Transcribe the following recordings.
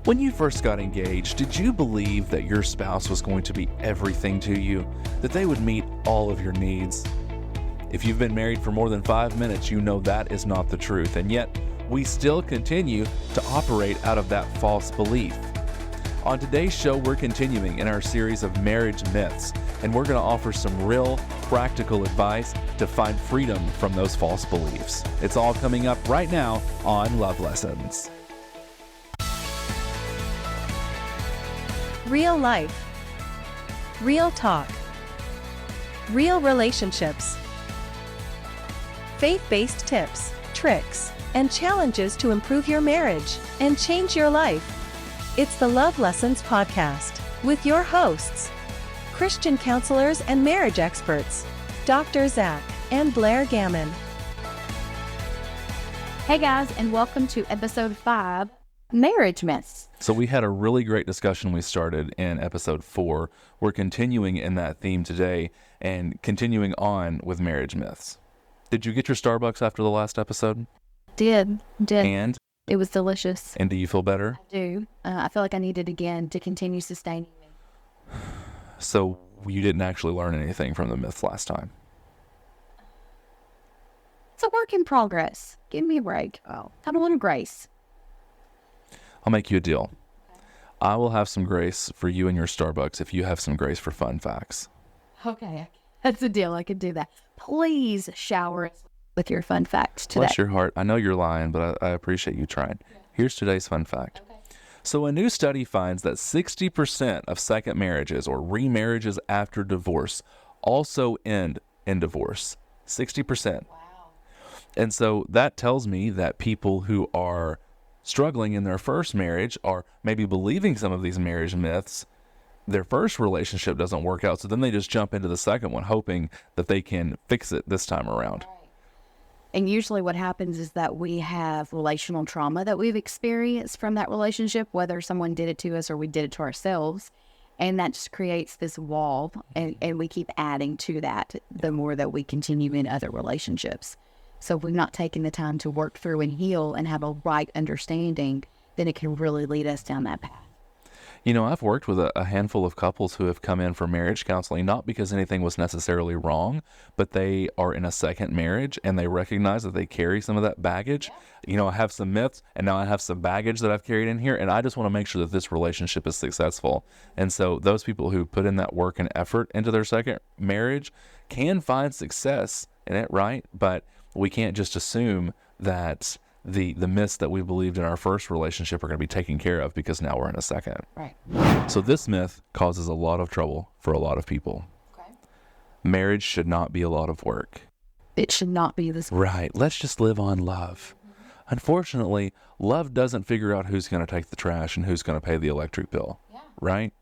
When you first got engaged, did you believe that your spouse was going to be everything to you, that they would meet all of your needs? If you've been married for more than 5 minutes, you know that is not the truth, and yet we still continue to operate out of that false belief. On today's show, we're continuing in our series of marriage myths, and we're going to offer some real practical advice to find freedom from those false beliefs. It's all coming up right now on Love Lessons. Real life, real talk, real relationships, faith-based tips, tricks, and challenges to improve your marriage and change your life. It's the Love Lessons Podcast with your hosts, Christian counselors and marriage experts, Dr. Zach and Blair Gammon. Hey guys, and welcome to episode 5, Marriage Myths. So we had a really great discussion we started in episode 4. We're continuing in that theme today and continuing on with marriage myths. Did you get your Starbucks after the last episode? Did. And? It was delicious. And do you feel better? I do. I feel like I need it again to continue sustaining me. So you didn't actually learn anything from the myths last time? It's a work in progress. Give me a break. Oh, I don't want grace. I'll make you a deal. I will have some grace for you and your Starbucks if you have some grace for fun facts. Okay, that's a deal. I could do that. Please shower us with your fun facts today. Bless your heart. I know you're lying, but I appreciate you trying. Yeah. Here's today's fun fact. Okay. So a new study finds that 60% of second marriages or remarriages after divorce also end in divorce. 60%. Wow. And so that tells me that people who are struggling in their first marriage are maybe believing some of these marriage myths. Their first relationship doesn't work out, so then they just jump into the second one hoping that they can fix it this time around. Right. And usually what happens is that we have relational trauma that we've experienced from that relationship, whether someone did it to us or we did it to ourselves. And that just creates this wall, and we keep adding to that the more that we continue in other relationships. So if we've not taken the time to work through and heal and have a right understanding, then it can really lead us down that path. You know, I've worked with a handful of couples who have come in for marriage counseling, not because anything was necessarily wrong, but they are in a second marriage and they recognize that they carry some of that baggage. Yeah. You know, I have some myths and now I have some baggage that I've carried in here, and I just want to make sure that this relationship is successful. And so those people who put in that work and effort into their second marriage can find success in it, right? But we can't just assume that the myths that we believed in our first relationship are going to be taken care of because now we're in a second. Right. So this myth causes a lot of trouble for a lot of people. Okay. Marriage should not be a lot of work. It should not be this. Right. Let's just live on love. Mm-hmm. Unfortunately, love doesn't figure out who's going to take the trash and who's going to pay the electric bill. Yeah. Right?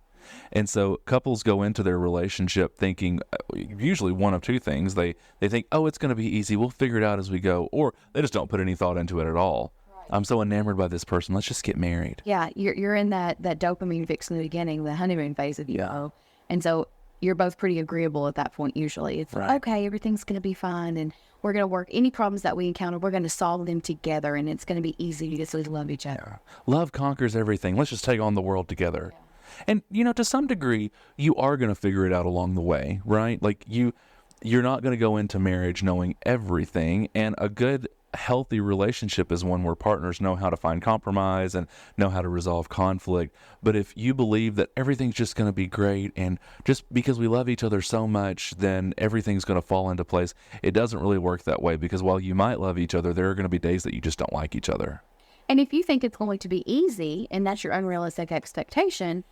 And so couples go into their relationship thinking usually one of two things. They think, oh, it's going to be easy. We'll figure it out as we go. Or they just don't put any thought into it at all. Right. I'm so enamored by this person. Let's just get married. Yeah, you're in that dopamine fix in the beginning, the honeymoon phase of you. Yeah. And so you're both pretty agreeable at that point usually. It's right. Okay, everything's going to be fine, and we're going to work any problems that we encounter, we're going to solve them together, and it's going to be easy because we love each other. Yeah. Love conquers everything. Let's just take on the world together. Yeah. And, you know, to some degree, you are going to figure it out along the way, right? Like you're not going to go into marriage knowing everything. And a good, healthy relationship is one where partners know how to find compromise and know how to resolve conflict. But if you believe that everything's just going to be great and just because we love each other so much, then everything's going to fall into place, it doesn't really work that way, because while you might love each other, there are going to be days that you just don't like each other. And if you think it's going to be easy and that's your unrealistic expectation,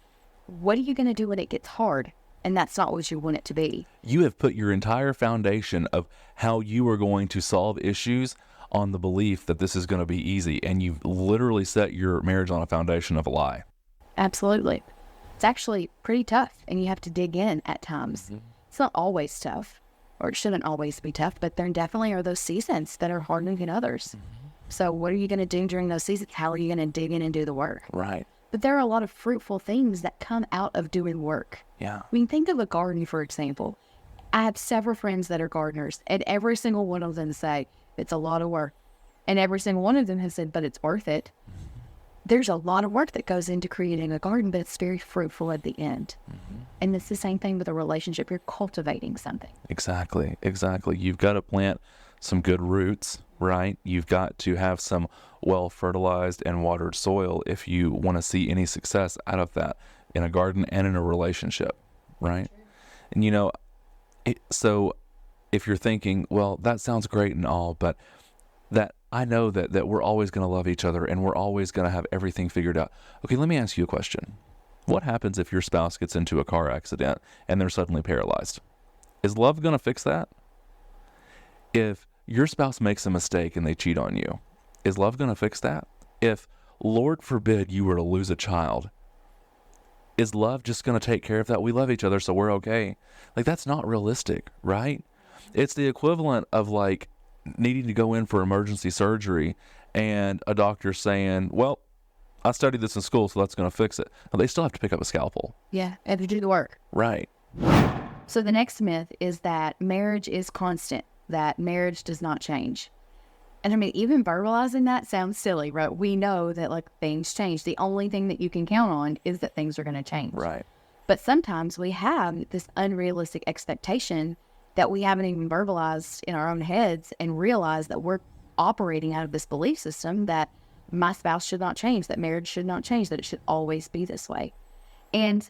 what are you going to do when it gets hard? And that's not what you want it to be. You have put your entire foundation of how you are going to solve issues on the belief that this is going to be easy. And you've literally set your marriage on a foundation of a lie. Absolutely. It's actually pretty tough, and you have to dig in at times. Mm-hmm. It's not always tough, or it shouldn't always be tough, but there definitely are those seasons that are harder than others. Mm-hmm. So what are you going to do during those seasons? How are you going to dig in and do the work? Right. But there are a lot of fruitful things that come out of doing work. Yeah. I mean, think of a garden, for example. I have several friends that are gardeners, and every single one of them say, it's a lot of work. And every single one of them has said, but it's worth it. there's a lot of work that goes into creating a garden, but it's very fruitful at the end. And it's the same thing with a relationship. You're cultivating something. Exactly. You've got to plant some good roots, right? You've got to have some well fertilized and watered soil if you want to see any success out of that in a garden and in a relationship, right? And so if you're thinking, well, that sounds great and all, but that I know that we're always going to love each other and we're always going to have everything figured out. Okay, let me ask you a question. What happens if your spouse gets into a car accident and they're suddenly paralyzed? Is love going to fix that? If your spouse makes a mistake and they cheat on you, is love going to fix that? If, Lord forbid, you were to lose a child, is love just going to take care of that? We love each other, so we're okay. Like, that's not realistic, right? It's the equivalent of like needing to go in for emergency surgery and a doctor saying, well, I studied this in school, so that's going to fix it. Now, they still have to pick up a scalpel. Yeah, and to do the work. Right. So the next myth is that marriage is constant, that marriage does not change. And I mean, even verbalizing that sounds silly, right? We know that like things change. The only thing that you can count on is that things are going to change. Right. But sometimes we have this unrealistic expectation that we haven't even verbalized in our own heads and realize that we're operating out of this belief system that my spouse should not change, that marriage should not change, that it should always be this way. And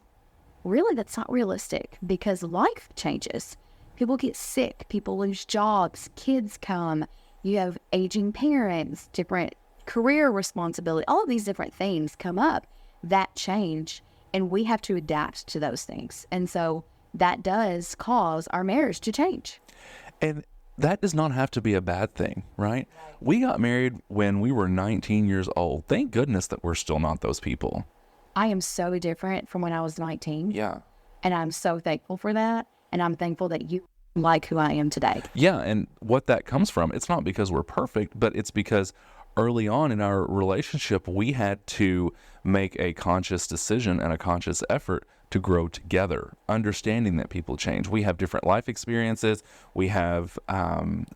really, that's not realistic because life changes. People get sick, people lose jobs, kids come, you have aging parents, different career responsibility, all of these different things come up that change, and we have to adapt to those things. And so that does cause our marriage to change. And that does not have to be a bad thing, right? We got married when we were 19 years old. Thank goodness that we're still not those people. I am so different from when I was 19. Yeah. And I'm so thankful for that. And I'm thankful that you like who I am today. Yeah, and what that comes from, it's not because we're perfect, but it's because early on in our relationship, we had to make a conscious decision and a conscious effort to grow together, understanding that people change. We have different life experiences. We have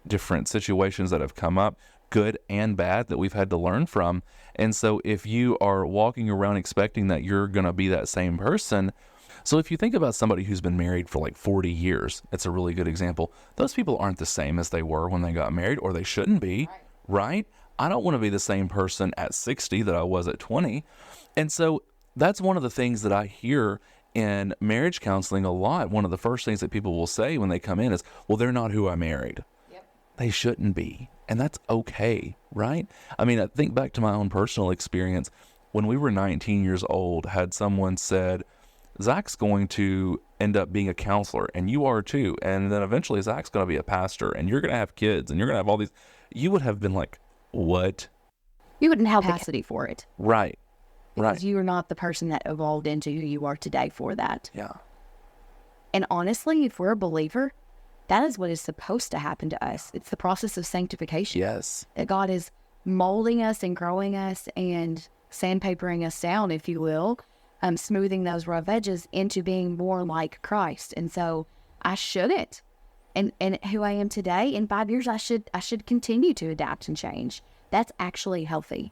different situations that have come up, good and bad, that we've had to learn from. And so if you are walking around expecting that you're going to be that same person, so if you think about somebody who's been married for like 40 years, it's a really good example. Those people aren't the same as they were when they got married, or they shouldn't be, right? I don't want to be the same person at 60 that I was at 20. And so that's one of the things that I hear in marriage counseling a lot. One of the first things that people will say when they come in is, well, they're not who I married. Yep. They shouldn't be. And that's okay, right? I mean, I think back to my own personal experience. When we were 19 years old, had someone said, Zach's going to end up being a counselor, and you are too. And then eventually Zach's going to be a pastor, and you're going to have kids, and you're going to have all these. You would have been like, what? You wouldn't have capacity for it. Right. Because you are not the person that evolved into who you are today for that. Yeah. And honestly, if we're a believer, that is what is supposed to happen to us. It's the process of sanctification. Yes. That God is molding us and growing us and sandpapering us down, if you will, smoothing those rough edges into being more like Christ. And so I shouldn't. And who I am today, in 5 years, I should continue to adapt and change. That's actually healthy.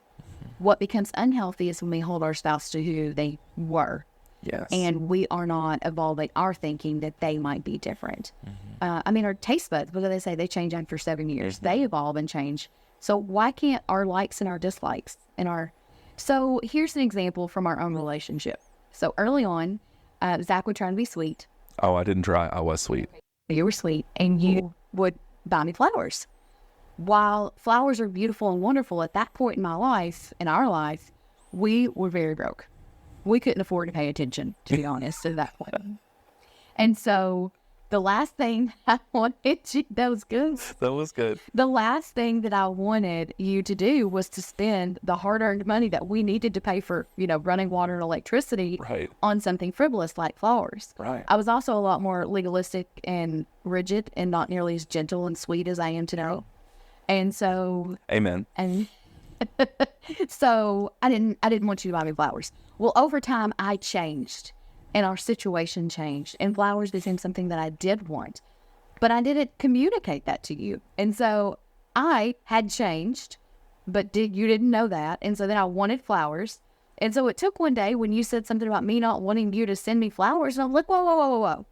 What becomes unhealthy is when we hold our spouse to who they were. Yes. And we are not evolving our thinking that they might be different. I mean, our taste buds, what do they say? They change after 7 years. They evolve and change. So why can't our likes and our dislikes and So here's an example from our own relationship. So early on, Zach would try to be sweet. Oh, I didn't try. I was sweet. You were sweet, and you would buy me flowers. While flowers are beautiful and wonderful, at that point in my life, in our life, we were very broke. We couldn't afford to pay attention, to be honest, at that point. And so the last thing I wanted you, that was good. That was good. The last thing that I wanted you to do was to spend the hard-earned money that we needed to pay for, running water and electricity on something frivolous like flowers. Right. I was also a lot more legalistic and rigid and not nearly as gentle and sweet as I am today. And so, amen. And so I didn't want you to buy me flowers. Well, over time I changed and our situation changed and flowers became something that I did want, but I didn't communicate that to you. And so I had changed but you didn't know that. And so then I wanted flowers. And so it took one day when you said something about me not wanting you to send me flowers. And I'm like, whoa, whoa, whoa, whoa, whoa.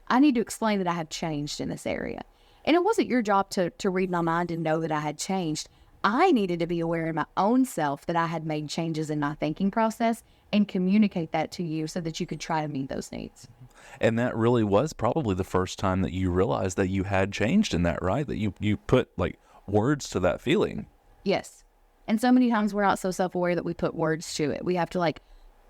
I need to explain that I have changed in this area. And it wasn't your job to read my mind and know that I had changed. I needed to be aware in my own self that I had made changes in my thinking process and communicate that to you so that you could try to meet those needs. And that really was probably the first time that you realized that you had changed in that, right? That you put like words to that feeling. Yes. And so many times we're not so self-aware that we put words to it. We have to like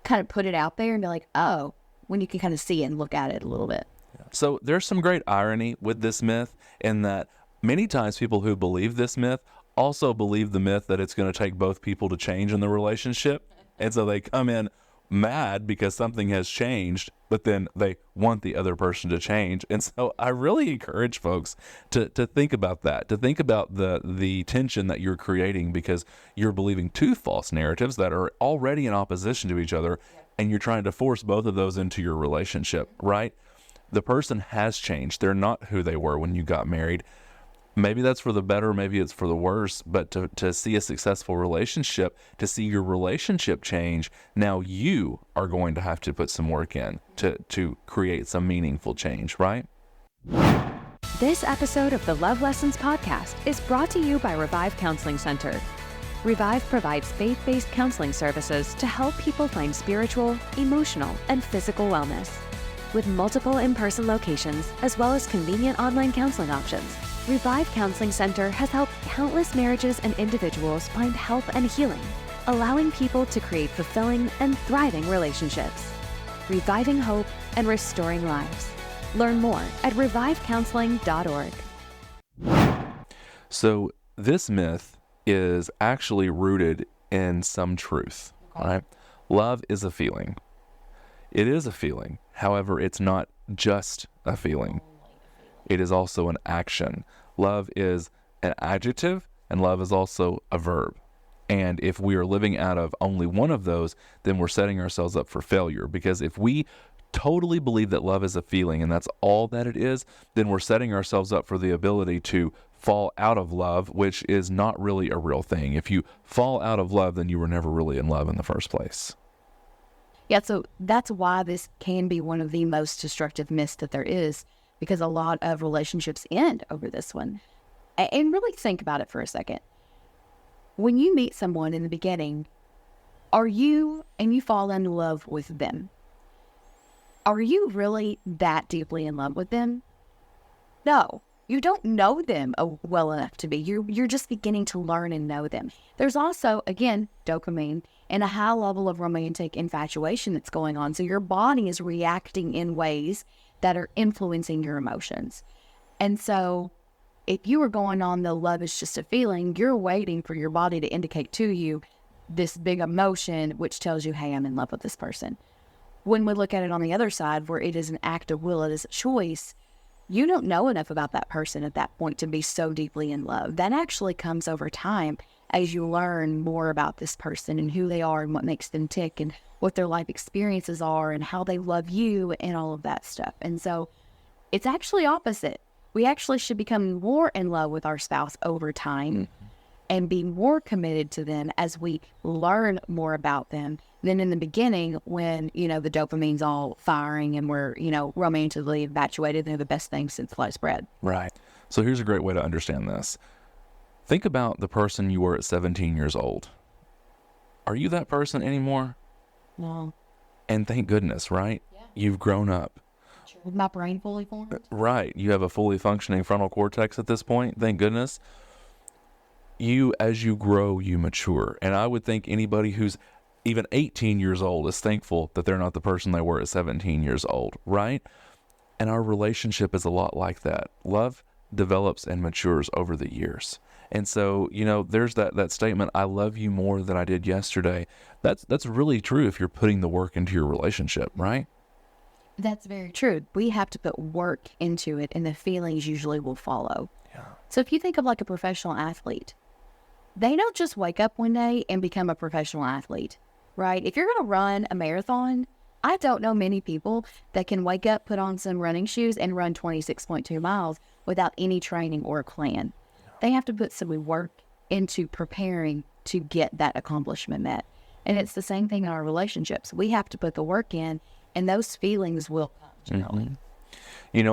kind of put it out there and be like, oh, when you can kind of see it and look at it a little bit. So there's some great irony with this myth in that many times people who believe this myth also believe the myth that it's going to take both people to change in the relationship. And so they come in mad because something has changed, but then they want the other person to change. And so I really encourage folks to think about that, to think about the tension that you're creating because you're believing two false narratives that are already in opposition to each other, and you're trying to force both of those into your relationship, right? The person has changed. They're not who they were when you got married. Maybe that's for the better, maybe it's for the worse, but to see a successful relationship, to see your relationship change, now you are going to have to put some work in to create some meaningful change, right? This episode of the Love Lessons podcast is brought to you by Revive Counseling Center. Revive provides faith-based counseling services to help people find spiritual, emotional, and physical wellness. With multiple in-person locations, as well as convenient online counseling options, Revive Counseling Center has helped countless marriages and individuals find help and healing, allowing people to create fulfilling and thriving relationships, reviving hope and restoring lives. Learn more at revivecounseling.org. So this myth is actually rooted in some truth, right? Love is a feeling. It is a feeling. However, it's not just a feeling. It is also an action. Love is an adjective, and love is also a verb. And if we are living out of only one of those, then we're setting ourselves up for failure. Because if we totally believe that love is a feeling and that's all that it is, then we're setting ourselves up for the ability to fall out of love, which is not really a real thing. If you fall out of love, then you were never really in love in the first place. Yeah, so that's why this can be one of the most destructive myths that there is, because a lot of relationships end over this one. And really think about it for a second. When you meet someone in the beginning, you fall in love with them, are you really that deeply in love with them? No, you don't know them well enough to be. You're just beginning to learn and know them. There's also, again, dopamine and a high level of romantic infatuation that's going on. So your body is reacting in ways that are influencing your emotions. And so if you were going on the love is just a feeling, you're waiting for your body to indicate to you this big emotion, which tells you, hey, I'm in love with this person. When we look at it on the other side, where it is an act of will, it is a choice, you don't know enough about that person at that point to be so deeply in love. That actually comes over time as you learn more about this person and who they are and what makes them tick and what their life experiences are and how they love you and all of that stuff. And so it's actually opposite. We actually should become more in love with our spouse over time and be more committed to them as we learn more about them than in the beginning when, the dopamine's all firing and we're, romantically infatuated. They're the best thing since sliced bread. Right. So here's a great way to understand this. Think about the person you were at 17 years old. Are you that person anymore? No. And thank goodness, right? Yeah. You've grown up. With my brain fully formed? Right. You have a fully functioning frontal cortex at this point. Thank goodness. As you grow, you mature. And I would think anybody who's even 18 years old is thankful that they're not the person they were at 17 years old, right? And our relationship is a lot like that. Love develops and matures over the years. And so, there's that statement, I love you more than I did yesterday. That's really true if you're putting the work into your relationship, right? That's very true. We have to put work into it, and the feelings usually will follow. Yeah. So if you think of like a professional athlete, they don't just wake up one day and become a professional athlete, right? If you're going to run a marathon, I don't know many people that can wake up, put on some running shoes, and run 26.2 miles without any training or a plan. They have to put some work into preparing to get that accomplishment met. And it's the same thing in our relationships. We have to put the work in, and those feelings will come generally.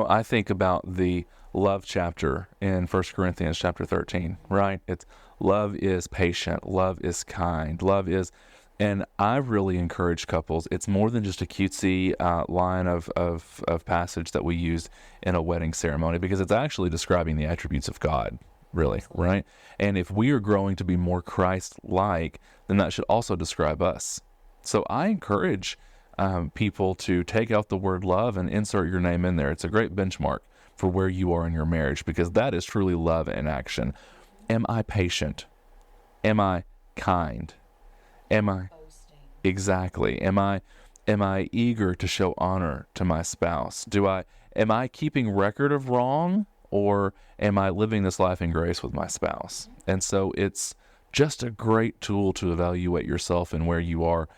I think about the love chapter in 1 Corinthians chapter 13, right? It's love is patient, love is kind, and I've really encouraged couples. It's more than just a cutesy line of passage that we use in a wedding ceremony, because it's actually describing the attributes of God, really, right? And if we are growing to be more Christ-like, then that should also describe us. So I encourage people to take out the word love and insert your name in there. It's a great benchmark for where you are in your marriage, because that is truly love in action. Am I patient? Am I kind? Am I exactly? Am I eager to show honor to my spouse? Am I keeping record of wrong, or am I living this life in grace with my spouse? And so it's just a great tool to evaluate yourself and where you are.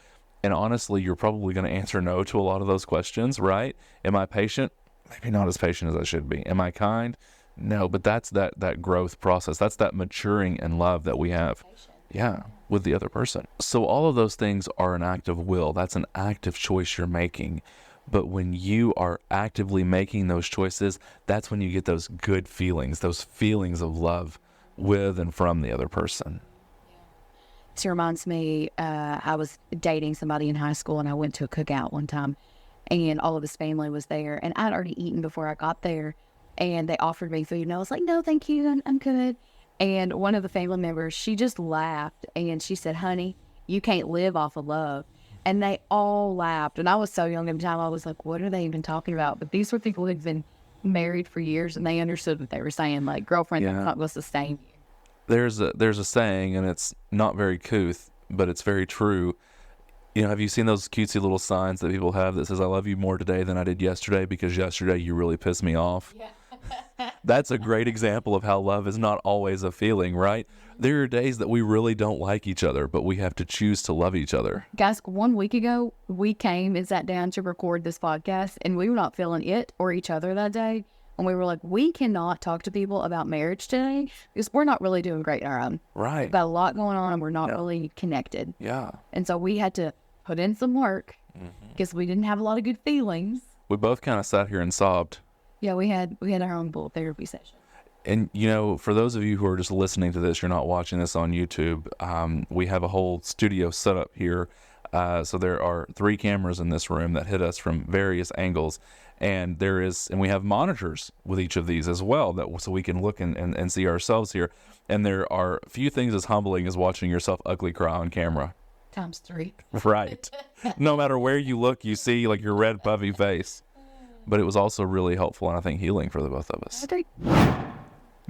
And honestly, you're probably going to answer no to a lot of those questions, right? Am I patient? Maybe not as patient as I should be. Am I kind? No, but that's that growth process. That's that maturing in love that we have. Yeah, with the other person. So all of those things are an act of will. That's an active choice you're making. But when you are actively making those choices, that's when you get those good feelings, those feelings of love with and from the other person. This reminds me, I was dating somebody in high school, and I went to a cookout one time, and all of his family was there, and I'd already eaten before I got there, and they offered me food, and I was like, no, thank you, I'm good. And one of the family members, she just laughed, and she said, honey, you can't live off of love. And they all laughed, and I was so young at the time, I was like, what are they even talking about? But these were people who had been married for years, and they understood what they were saying, like, girlfriend, that's not going to sustain you. There's a saying, and it's not very couth, but it's very true. Have you seen those cutesy little signs that people have that says, I love you more today than I did yesterday, because yesterday you really pissed me off? Yeah. That's a great example of how love is not always a feeling, right? There are days that we really don't like each other, but we have to choose to love each other. Guys, 1 week ago, we came and sat down to record this podcast, and we were not feeling it or each other that day. And we were like, we cannot talk to people about marriage today because we're not really doing great on our own. Right. We've got a lot going on, and we're not really connected. Yeah. And so we had to put in some work because we didn't have a lot of good feelings. We both kind of sat here and sobbed. Yeah, we had our own little therapy session. And, for those of you who are just listening to this, you're not watching this on YouTube, we have a whole studio set up here. So there are 3 cameras in this room that hit us from various angles. And we have monitors with each of these as well, so we can look and see ourselves here. And there are few things as humbling as watching yourself ugly cry on camera. Times 3. Right. No matter where you look, you see like your red puffy face. But it was also really helpful and I think healing for the both of us.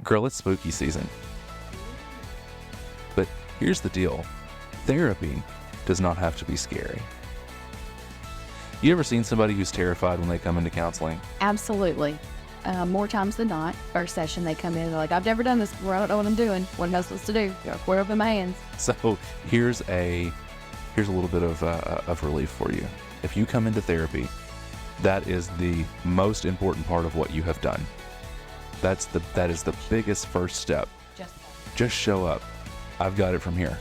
Girl, it's spooky season. But here's the deal. Therapy does not have to be scary. You ever seen somebody who's terrified when they come into counseling? Absolutely. More times than not, first session they come in, they're like, I've never done this before, I don't know what I'm doing. What am I supposed to do? Quit open my hands. So here's a little bit of relief for you. If you come into therapy, that is the most important part of what you have done. That is the biggest first step. Just show up. I've got it from here.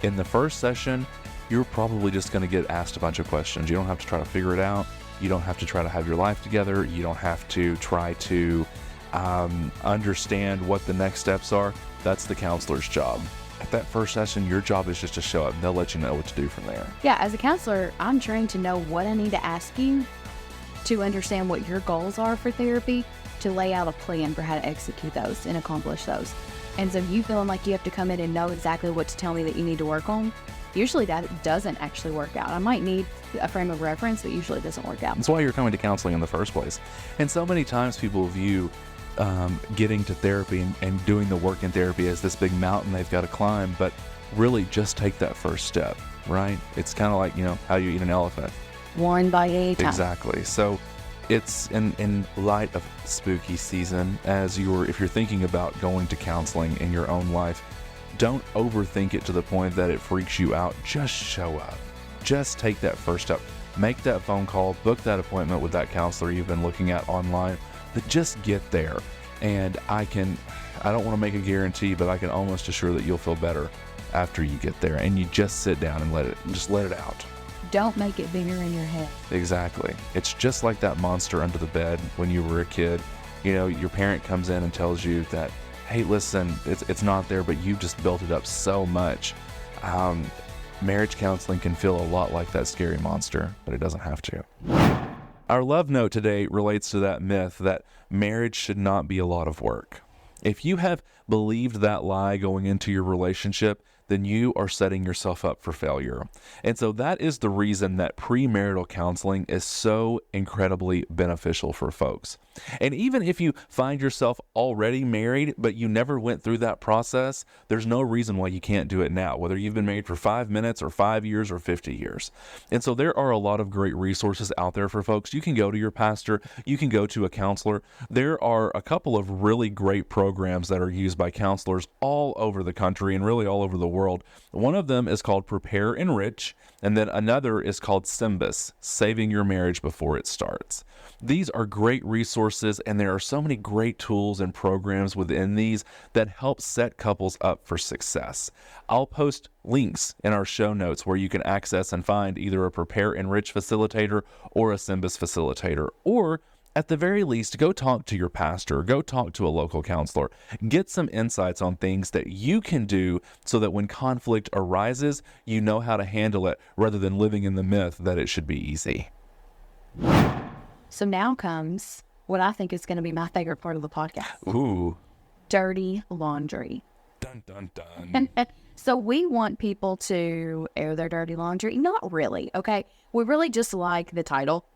In the first session, you're probably just going to get asked a bunch of questions. You don't have to try to figure it out. You don't have to try to have your life together. You don't have to try to understand what the next steps are. That's the counselor's job. At that first session, your job is just to show up, and they'll let you know what to do from there. Yeah, as a counselor, I'm trained to know what I need to ask you to understand what your goals are for therapy, to lay out a plan for how to execute those and accomplish those. And so you feeling like you have to come in and know exactly what to tell me that you need to work on, usually that doesn't actually work out. I might need a frame of reference, but usually it doesn't work out. That's why you're coming to counseling in the first place. And so many times people view getting to therapy and doing the work in therapy as this big mountain they've got to climb, but really just take that first step, right? It's kind of like, how you eat an elephant. One bite at a time. Exactly. So it's in light of spooky season, if you're thinking about going to counseling in your own life, don't overthink it to the point that it freaks you out. Just show up. Just take that first step. Make that phone call, book that appointment with that counselor you've been looking at online, but just get there. And I can I don't want to make a guarantee, but I can almost assure that you'll feel better after you get there, and you just sit down and let it out. Don't make it bigger in your head. Exactly. It's just like that monster under the bed when you were a kid. You know, your parent comes in and tells you that, hey, listen, it's not there, but you've just built it up so much. Marriage counseling can feel a lot like that scary monster, but it doesn't have to. Our love note today relates to that myth that marriage should not be a lot of work. If you have believed that lie going into your relationship, then you are setting yourself up for failure. And so that is the reason that premarital counseling is so incredibly beneficial for folks. And even if you find yourself already married, but you never went through that process, there's no reason why you can't do it now, whether you've been married for 5 minutes or 5 years or 50 years. And so there are a lot of great resources out there for folks. You can go to your pastor, you can go to a counselor. There are a couple of really great programs that are used by counselors all over the country and really all over the world. One of them is called Prepare Enrich, and then another is called Symbis, Saving Your Marriage Before It Starts. These are great resources, and there are so many great tools and programs within these that help set couples up for success. I'll post links in our show notes where you can access and find either a Prepare Enrich facilitator or a Symbis facilitator, or at the very least, go talk to your pastor, go talk to a local counselor, get some insights on things that you can do so that when conflict arises, you know how to handle it rather than living in the myth that it should be easy. So now comes what I think is going to be my favorite part of the podcast. Ooh. Dirty laundry. Dun, dun, dun. So we want people to air their dirty laundry. Not really, okay? We really just like the title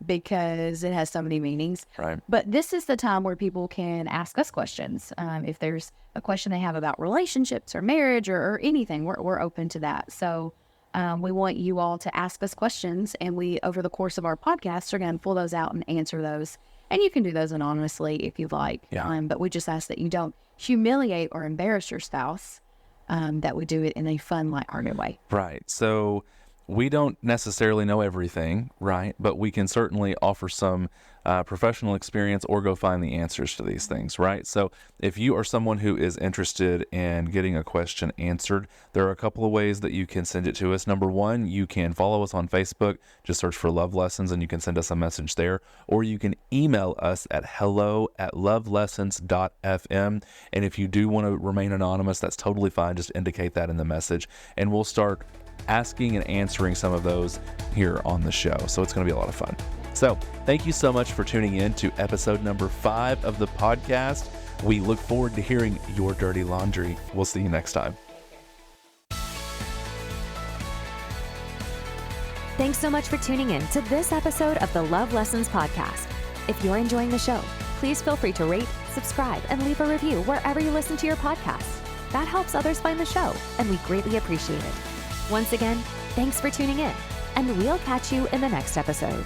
because it has so many meanings. Right. But this is the time where people can ask us questions. If there's a question they have about relationships or marriage or anything, we're open to that. So we want you all to ask us questions, and we, over the course of our podcast, are going to pull those out and answer those. And you can do those anonymously if you like. Yeah. But we just ask that you don't humiliate or embarrass your spouse, that we do it in a fun, lighthearted way. Right. So we don't necessarily know everything, right? But we can certainly offer some professional experience or go find the answers to these things, right? So if you are someone who is interested in getting a question answered, there are a couple of ways that you can send it to us. Number one, you can follow us on Facebook, just search for Love Lessons, and you can send us a message there. Or you can email us at hello@lovelessons.fm. And if you do want to remain anonymous, that's totally fine. Just indicate that in the message, and we'll start asking and answering some of those here on the show. So it's going to be a lot of fun. So thank you so much for tuning in to episode number 5 of the podcast. We look forward to hearing your dirty laundry. We'll see you next time. Thanks so much for tuning in to this episode of the Love Lessons podcast. If you're enjoying the show, please feel free to rate, subscribe, and leave a review wherever you listen to your podcasts. That helps others find the show, and we greatly appreciate it. Once again, thanks for tuning in, and we'll catch you in the next episode.